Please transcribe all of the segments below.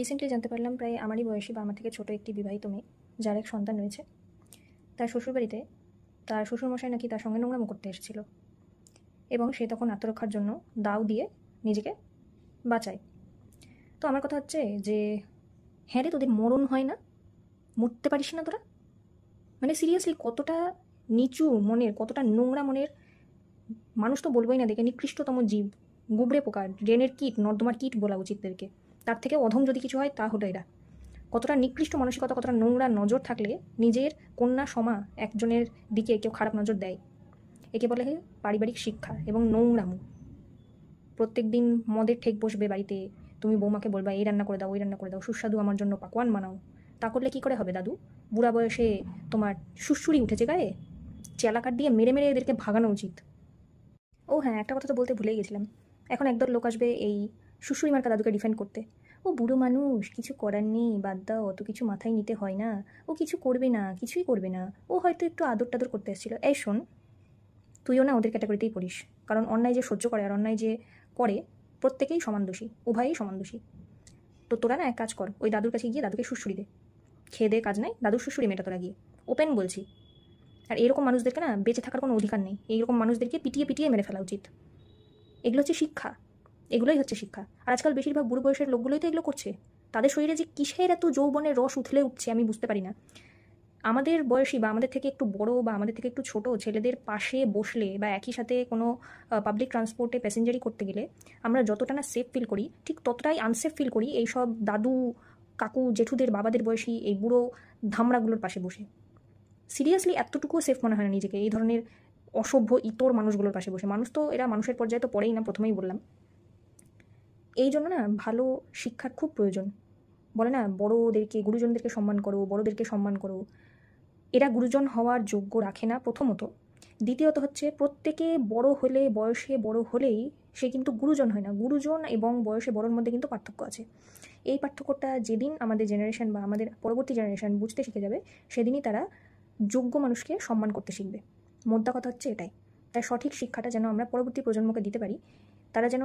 Recently জানতে পারলাম প্রায় আমারই বয়সী বা আমার থেকে ছোট একটি বিবাহিত মেয়ে, যার এক সন্তান রয়েছে, তার শ্বশুরবাড়িতে তার শ্বশুরমশাই নাকি তার সঙ্গে নোংরামো করতে এসেছিল এবং সে তখন আত্মরক্ষার জন্য দাও দিয়ে নিজেকে বাঁচায়। তো আমার কথা হচ্ছে যে, হ্যাঁ রে, তোদের মরণ হয় না? মরতে পারিস না তোরা? মানে সিরিয়াসলি কতটা নিচু মনের, কতটা নোংরা মনের মানুষ তো বলবোই না, দেখে নিকৃষ্টতম জীব, গুবরে পোকা, ড্রেনের কীট, নর্দমার কীট বলা উচিত এদেরকে। তার থেকে অধম যদি কিছু হয় তা হলো এরা। কতটা নিকৃষ্ট মানসিকতা, কতটা নোংরা নজর থাকলে নিজের কন্যা সমা একজনের দিকে কেউ খারাপ নজর দেয়। একে বলে পারিবারিক শিক্ষা এবং নোংরামু। প্রত্যেক দিন মদের ঠেক বসবে বাড়িতে, তুমি বৌমাকে বলবা এই রান্না করে দাও, ওই রান্না করে দাও, সুস্বাদু আমার জন্য পাকওয়ান বানাও। তা করলে কী করে হবে দাদু? বুড়া বয়সে তোমার সুড়সুড়ি উঠেছে গায়ে, চেলাকাট দিয়ে মেরে মেরে এদেরকে ভাগানো উচিত। ও হ্যাঁ, একটা কথা তো বলতে ভুলেই গেছিলাম। এখন একদল লোক আসবে এই সুশুড়ি মার্কা দাদুকে ডিফেন্ড করতে। ও বুড়ো মানুষ, কিছু করার নেই, বাদ দাও, অত কিছু মাথায় নিতে হয় না, ও কিছু করবে না, কিছুই করবে না, ও হয়তো একটু আদর টাদর করতে এসেছিল। এই শোন, তুইও না ওদের ক্যাটাগরিতেই পড়িস। কারণ অন্যায় যে সহ্য করে আর অন্যায় যে করে, প্রত্যেকেই সমান দোষী, উভয়ই সমান দোষী। তো তোরা না এক কাজ কর, ওই দাদুর কাছে গিয়ে দাদুকে সুড়সুড়ি দে। খেয়ে দে, কাজ নাই, দাদুর সুড়সুড়ি মেটা তোরা গিয়ে, ওপেন বলছি। আর এরকম মানুষদেরকে না বেঁচে থাকার কোনো অধিকার নেই, এইরকম মানুষদেরকে পিটিয়ে পিটিয়ে মেরে ফেলা উচিত। এগুলো হচ্ছে শিক্ষা, এগুলোই হচ্ছে শিক্ষা। আর আজকাল বেশিরভাগ বুড়ো বয়সের লোকগুলোই তো এগুলো করছে। তাদের শরীরে যে কিসের এত যৌবনের রস উথলে উঠছে আমি বুঝতে পারি না। আমাদের বয়সী বা আমাদের থেকে একটু বড় বা আমাদের থেকে একটু ছোট ছেলেদের পাশে বসলে বা একই সাথে কোনো পাবলিক ট্রান্সপোর্টে প্যাসেঞ্জারি করতে গেলে আমরা যতটা না সেফ ফিল করি, ঠিক ততটাই আনসেফ ফিল করি এইসব দাদু, কাকু, জেঠুদের, বাবাদের বয়সী এই বুড়ো ধামড়াগুলোর পাশে বসে। সিরিয়াসলি এতটুকুও সেফ মনে হয় না নিজেকে এই ধরনের অসভ্য ইতর মানুষগুলোর পাশে বসে। মানুষ তো এরা মানুষের পর্যায়ে তো পড়েই না, প্রথমেই বললাম। এই জন্য না ভালো শিক্ষার খুব প্রয়োজন। বলে না, বড়োদেরকে, গুরুজনদেরকে সম্মান করো, বড়োদেরকে সম্মান করো। এরা গুরুজন হওয়ার যোগ্য রাখে না প্রথমত। দ্বিতীয়ত হচ্ছে, প্রত্যেকে বড় হলে, বয়সে বড় হলেই সে কিন্তু গুরুজন হয় না। গুরুজন এবং বয়সে বড়োর মধ্যে কিন্তু পার্থক্য আছে। এই পার্থক্যটা যেদিন আমাদের জেনারেশন বা আমাদের পরবর্তী জেনারেশন বুঝতে শিখে যাবে, সেদিনই তারা যোগ্য মানুষকে সম্মান করতে শিখবে। মোদ্দা কথা হচ্ছে এটাই। তাই সঠিক শিক্ষাটা যেন আমরা পরবর্তী প্রজন্মকে দিতে পারি, তারা যেন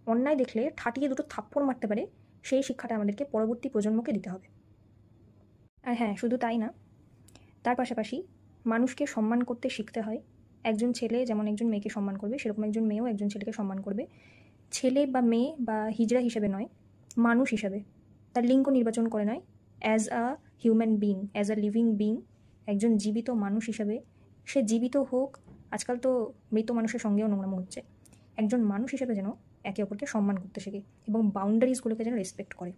অন্যায় দেখলে ঠাটিয়ে দুটো থাপ্পড় মারতে পারে, সেই শিক্ষাটা আমাদেরকে পরবর্তী প্রজন্মকে দিতে হবে। আর হ্যাঁ, শুধু তাই না, তার পাশাপাশি মানুষকে সম্মান করতে শিখতে হয়। একজন ছেলে যেমন একজন মেয়েকে সম্মান করবে, সেরকম একজন মেয়েও একজন ছেলেকে সম্মান করবে। ছেলে বা মেয়ে বা হিজড়া হিসেবে নয়, মানুষ হিসাবে। তার লিঙ্গ নির্বাচন করে নয়, as a human being, as a living being, একজন জীবিত মানুষ হিসাবে। সে জীবিত হোক, আজকাল তো মৃত মানুষের সঙ্গেও নোংরামো হচ্ছে। একজন মানুষ হিসেবে যেন একে অপরকে সম্মান করতে শেখে এবং বাউন্ডারিজগুলোকে যেন রেসপেক্ট করে।